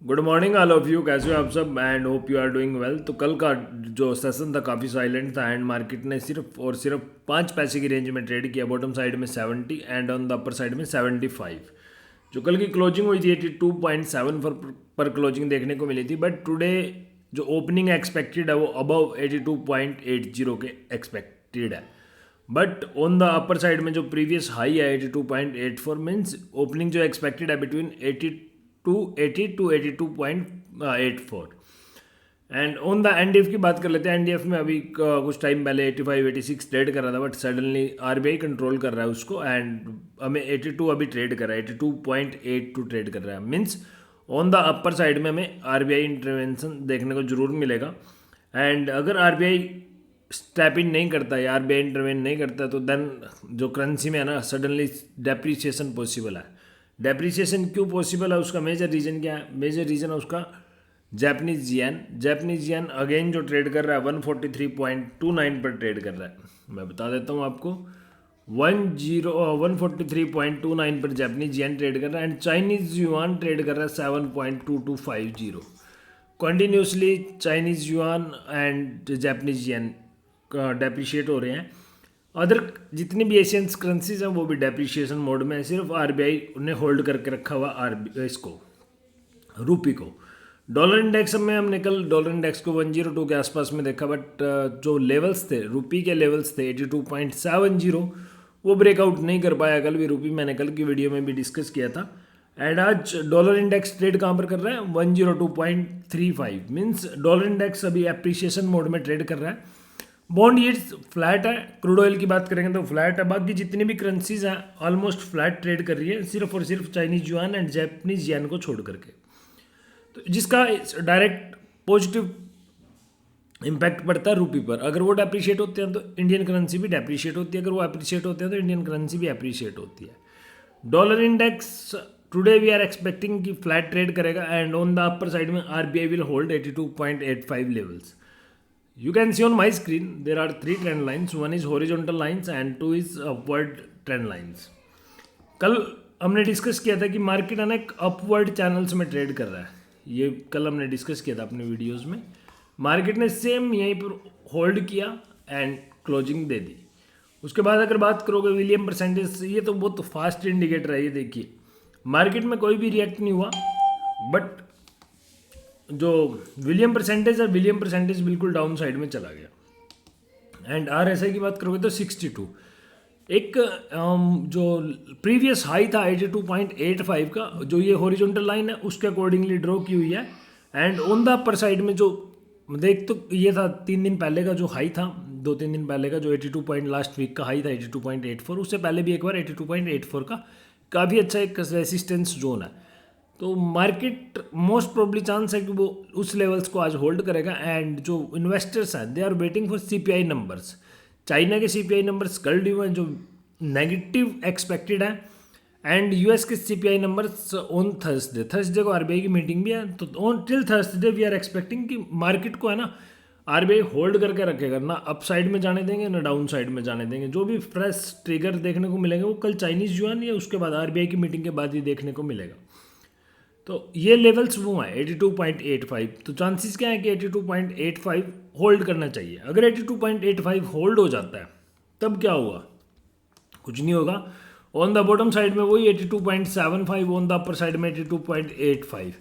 Good morning all of you. कैसे हो आप सब and hope you are doing well. तो कल का जो सेशन था काफ़ी साइलेंट था एंड मार्केट ने सिर्फ और सिर्फ 5 पैसे की रेंज में ट्रेड किया। बॉटम साइड में 70 and on the upper side में 75। जो कल की क्लोजिंग हुई थी 82.7 पर क्लोजिंग देखने को मिली थी, बट टुडे जो ओपनिंग एक्सपेक्टेड है वो अबव 82.80 के एक्सपेक्टेड है। But on the upper side में जो प्रीवियस हाई है 82.84 मीन्स ओपनिंग जो एक्सपेक्टेड है between 80 to 82.84। And on the NDF की बात कर लेते हैं। एनडीएफ में अभी कुछ टाइम पहले 85 86 ट्रेड कर रहा था, बट सडनली आरबीआई कंट्रोल कर रहा है उसको एंड हमें 82 अभी ट्रेड कर रहा है, 82.82 ट्रेड कर रहा है। Means on the upper side में हमें आरबीआई इंटरवेंशन देखने को जरूर मिलेगा। एंड अगर आरबीआई स्टेप इन नहीं करता या आरबीआई इंटरवेन नहीं करता तो देन जो करेंसी में है ना सडनली डेप्रीसिएशन पॉसिबल है। डेप्रीसिएशन क्यों पॉसिबल है, उसका मेजर रीज़न क्या है? मेजर रीज़न है उसका Japanese yen. Japanese yen again जो ट्रेड कर रहा है 143.29 पर ट्रेड कर रहा है। मैं बता देता हूँ आपको 143.29 पर जापानीज येन ट्रेड कर रहा है एंड चाइनीज युआन ट्रेड कर रहा है 7.2250। Continuously Chinese yuan and Japanese yen depreciate हो रहे हैं। अदर जितनी भी एशियन करेंसीज हैं वो भी डेप्रिशिएशन मोड में है। सिर्फ आरबीआई ने होल्ड करके रखा हुआ इसको रूपी को। डॉलर इंडेक्स में हमने कल डॉलर इंडेक्स को 102 के आसपास में देखा, बट जो लेवल्स थे रूपी के लेवल्स थे 82.70 वो ब्रेकआउट नहीं कर पाया कल भी रूपी। मैंने कल की वीडियो में भी डिस्कस किया था। एंड आज डॉलर इंडेक्स ट्रेड कहाँ पर कर रहा है 102.35 मीन्स डॉलर इंडेक्स अभी एप्रिसिएशन मोड में ट्रेड कर रहा है। बॉन्ड यील्ड्स फ्लैट है। क्रूड ऑयल की बात करेंगे तो फ्लैट है। बाकी जितनी भी करेंसीज हैं ऑलमोस्ट फ्लैट ट्रेड कर रही है, सिर्फ और सिर्फ Chinese yuan and Japanese yen को छोड़ करके, तो जिसका डायरेक्ट पॉजिटिव इम्पैक्ट पड़ता है रूपी पर। अगर वो डेप्रिशिएट होते हैं तो इंडियन करेंसी भी डेप्रिशिएट होती है, अगर वो अप्रिशिएट होते हैं तो इंडियन करेंसी भी अप्रिशिएट होती है। Dollar index today we are expecting कि फ्लैट ट्रेड करेगा and on the upper side में RBI will hold 82.85 levels. You can see on my screen there are 3 trend lines. One is horizontal lines and 2 is upward trend lines. कल हमने discuss किया था कि market है ना एक अपवर्ड चैनल्स में ट्रेड कर रहा है। ये कल हमने डिस्कस किया था अपने वीडियोस में। मार्केट ने सेम यहीं पर होल्ड किया एंड क्लोजिंग दे दी। उसके बाद अगर बात करोगे विलियम परसेंटेज, ये तो बहुत फास्ट इंडिकेटर है। ये देखिए मार्केट में कोई भी रिएक्ट नहीं हुआ, बट जो विलियम परसेंटेज है विलियम परसेंटेज बिल्कुल डाउन साइड में चला गया। एंड आरएसआई की बात करोगे तो 62। एक जो प्रीवियस हाई था 82.85 का, जो ये हॉरिजॉन्टल लाइन है उसके अकॉर्डिंगली ड्रॉ की हुई है। And on the upper side में जो देख तो ये था 3 दिन पहले का जो हाई था, 2-3 दिन पहले का जो 82 पॉइंट लास्ट वीक का हाई था 82.84, उससे पहले भी एक बार 82.84 का काफ़ी अच्छा एक रेसिस्टेंस जोन है। तो मार्केट मोस्ट प्रोबली चांस है कि वो उस लेवल्स को आज होल्ड करेगा। एंड जो इन्वेस्टर्स हैं they are waiting for CPI numbers. China के सीपीआई नंबर्स कल ड्यू हैं जो नेगेटिव एक्सपेक्टेड है एंड यूएस के सीपीआई नंबर्स ऑन थर्सडे को आरबीआई की मीटिंग भी है। तो on till Thursday we are expecting कि मार्केट को है ना आरबीआई होल्ड करके रखेगा, ना अप साइड में जाने देंगे ना डाउन साइड में जाने देंगे। जो भी फ्रेश ट्रिगर देखने को मिलेंगे वो कल चाइनीज युआन या उसके बाद आरबीआई की मीटिंग के बाद ही देखने को मिलेगा। तो ये लेवल्स वो हैं 82.85। तो चांसेस क्या है कि 82.85 होल्ड करना चाहिए। अगर 82.85 होल्ड हो जाता है तब क्या होगा? कुछ नहीं होगा। ऑन द बॉटम साइड में वही 82.75, ऑन द अपर साइड में 82.85।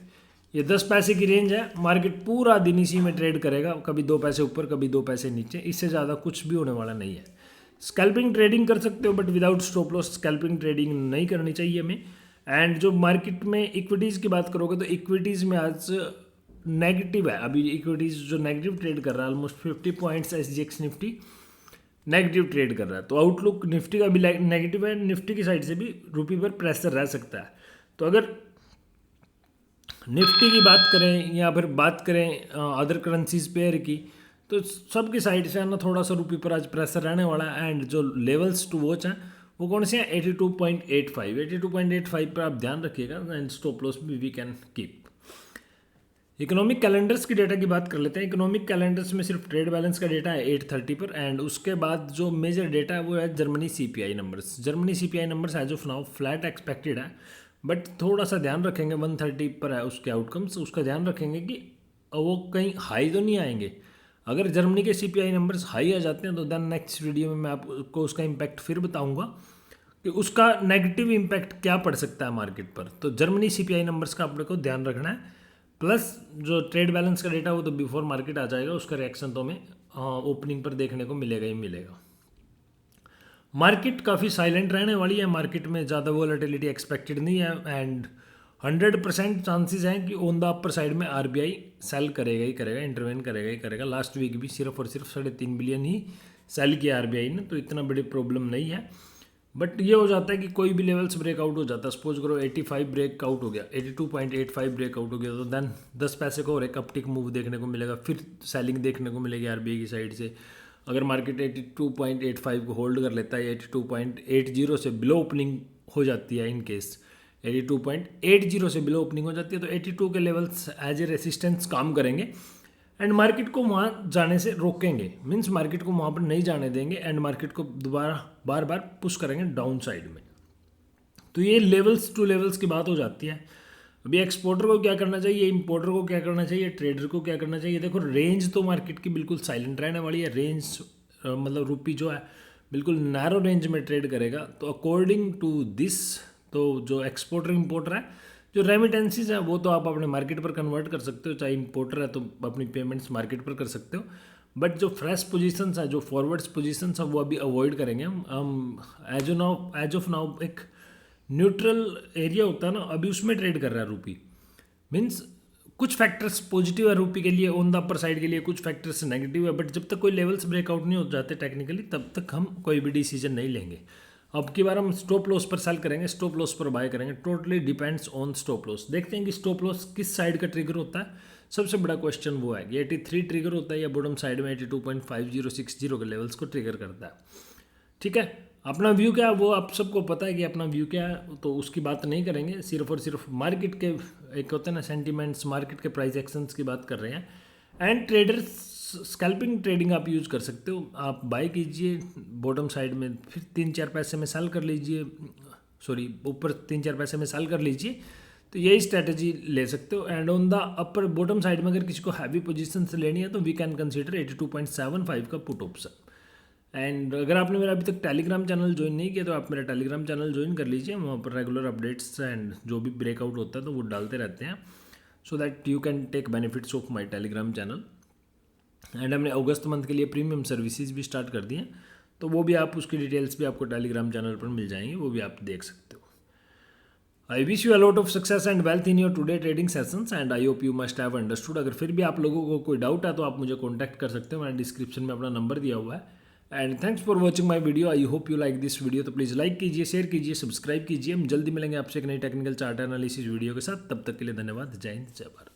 ये 10 पैसे की रेंज है। मार्केट पूरा दिन इसी में ट्रेड करेगा, कभी 2 पैसे ऊपर कभी 2 पैसे नीचे, इससे ज़्यादा कुछ भी होने वाला नहीं है। स्कैल्पिंग ट्रेडिंग कर सकते हो but without stop loss scalping trading नहीं करनी चाहिए हमें। एंड जो मार्केट में इक्विटीज़ की बात करोगे तो इक्विटीज़ में आज नेगेटिव है। अभी इक्विटीज़ जो नेगेटिव ट्रेड कर रहा है almost 50 points SGX Nifty negative trade कर रहा है। तो आउटलुक निफ्टी का भी नेगेटिव है। निफ्टी की साइड से भी रूपी पर प्रेशर रह सकता है। तो अगर निफ्टी की बात करें या फिर बात करें अदर करेंसीज पेयर की, तो सबकी साइड से है ना थोड़ा सा रूपी पर आज प्रेशर रहने वाला है। एंड जो लेवल्स टू वॉच हैं वो कौन से हैं 82.85। 82.85 पर आप ध्यान रखिएगा एंड स्टॉप लॉस भी we can keep. Economic calendars की डेटा की बात कर लेते हैं। इकोनॉमिक कैलेंडर्स में सिर्फ ट्रेड बैलेंस का डेटा है 8:30 पर एंड उसके बाद जो मेजर डेटा है वो है Germany CPI numbers. Germany CPI numbers as of now flat expected है, बट थोड़ा सा ध्यान रखेंगे 130 पर है उसके आउटकम्स, उसका ध्यान रखेंगे कि वो कहीं हाई तो नहीं आएंगे। अगर जर्मनी के सीपीआई नंबर्स हाई आ जाते हैं तो देन नेक्स्ट वीडियो में मैं आपको उसका इम्पैक्ट फिर बताऊंगा कि उसका नेगेटिव इम्पैक्ट क्या पड़ सकता है मार्केट पर। तो जर्मनी सीपीआई नंबर्स का अपने को ध्यान रखना है। प्लस जो ट्रेड बैलेंस का डेटा वो तो बिफोर मार्केट आ जाएगा, उसका रिएक्शन तो हमें ओपनिंग पर देखने को मिलेगा ही मिलेगा। मार्केट काफ़ी साइलेंट रहने वाली है, मार्केट में ज़्यादा वोलेटिलिटी एक्सपेक्टेड नहीं है एंड 100% चांसेस हैं कि ऑन द अपर साइड में आरबीआई सेल करेगा ही करेगा, इंटरवेन करेगा ही करेगा। लास्ट वीक भी सिर्फ और सिर्फ 3.5 बिलियन ही सेल किया आरबीआई ने, तो इतना बड़ी प्रॉब्लम नहीं है। बट ये हो जाता है कि कोई भी लेवल्स ब्रेकआउट हो जाता है, सपोज करो 85 ब्रेकआउट हो गया, 82.85 ब्रेकआउट हो गया, तो देन 10 पैसे को और एक अपटिक मूव देखने को मिलेगा, फिर सेलिंग देखने को मिलेगी आरबीआई की साइड से। अगर मार्केट 82.85 को होल्ड कर लेता है, 82.80 से बिलो ओपनिंग हो जाती है, इन केस 82.80 से बिलो ओपनिंग हो जाती है, तो 82 के लेवल्स एज ए रेसिस्टेंस काम करेंगे एंड मार्केट को वहाँ जाने से रोकेंगे। मीन्स मार्केट को वहाँ पर नहीं जाने देंगे एंड मार्केट को दोबारा बार बार पुश करेंगे डाउन साइड में। तो ये लेवल्स टू लेवल्स की बात हो जाती है। अभी एक्सपोर्टर को क्या करना चाहिए, इंपोर्टर को क्या करना चाहिए, ट्रेडर को क्या करना चाहिए। देखो रेंज तो मार्केट की बिल्कुल साइलेंट रहने वाली है। रेंज मतलब रुपी जो है बिल्कुल नैरो रेंज में ट्रेड करेगा। तो अकॉर्डिंग टू दिस, तो जो एक्सपोर्टर इंपोर्टर है, जो रेमिटेंसीज है वो तो आप अपने मार्केट पर कन्वर्ट कर सकते हो, चाहे इंपोर्टर है तो अपनी पेमेंट्स मार्केट पर कर सकते हो। बट जो फ्रेश पोजीशंस है, जो फॉरवर्ड्स पोजीशंस है, वो अभी अवॉइड करेंगे हम। एज ऑफ नाउ एक न्यूट्रल एरिया होता है ना, अभी उसमें ट्रेड कर रहा है रूपी। मीन्स कुछ फैक्टर्स पॉजिटिव है रूपी के लिए ऑन द अपर साइड के लिए, कुछ फैक्टर्स नेगेटिव है। बट जब तक कोई लेवल्स ब्रेकआउट नहीं हो जाते टेक्निकली, तब तक हम कोई भी डिसीजन नहीं लेंगे। अब की बार हम स्टॉप लॉस पर सेल करेंगे, स्टॉप लॉस पर बाय करेंगे। Totally depends on stop loss. देखते हैं कि स्टॉप लॉस किस साइड का ट्रिगर होता है। सबसे बड़ा क्वेश्चन वो है कि 83 ट्रिगर होता है या बॉटम साइड में 82.5060 के लेवल्स को ट्रिगर करता है। ठीक है, अपना व्यू क्या है वो आप सबको पता है कि अपना व्यू क्या है, तो उसकी बात नहीं करेंगे। सिर्फ और सिर्फ मार्केट के एक होते हैं ना सेंटीमेंट्स, मार्केट के प्राइस एक्शंस की बात कर रहे हैं। एंड ट्रेडर्स स्कैल्पिंग ट्रेडिंग आप यूज़ कर सकते हो। आप बाय कीजिए बॉटम साइड में, फिर 3-4 पैसे में सेल कर लीजिए, सॉरी ऊपर 3-4 पैसे में सेल कर लीजिए। तो यही स्ट्रैटेजी ले सकते हो। And on the upper bottom side में अगर किसी को हैवी पोजीशन से लेनी है तो वी कैन कंसीडर 82.75 का पुट ऑप्शन। एंड अगर आपने मेरा अभी तक टेलीग्राम चैनल ज्वाइन नहीं किया तो आप मेरा टेलीग्राम चैनल ज्वाइन कर लीजिए। वहाँ पर रेगुलर अपडेट्स एंड जो भी ब्रेकआउट होता है तो वो डालते रहते हैं, so that you can take benefits of my Telegram channel. And हमने अगस्त मंथ के लिए प्रीमियम सर्विसेज भी स्टार्ट कर दी हैं, तो वो भी आप, उसकी डिटेल्स भी आपको टेलीग्राम चैनल पर मिल जाएंगी, वो भी आप देख सकते हो। I wish you a lot of success and wealth in your today trading sessions and I hope you must have understood. अगर फिर भी आप लोगों को कोई डाउट है तो आप मुझे कॉन्टैक्ट कर सकते हो, मैंने डिस्क्रिप्शन में अपना नंबर दिया हुआ है। And thanks for watching my video. I hope you like this video. तो प्लीज़ लाइक कीजिए, शेयर कीजिए, सब्सक्राइब कीजिए। हम जल्दी मिलेंगे आपसे एक नई टेक्निकल चार्ट एनालिसिस वीडियो के साथ। तब तक के लिए धन्यवाद। जय हिंद, जय भारत।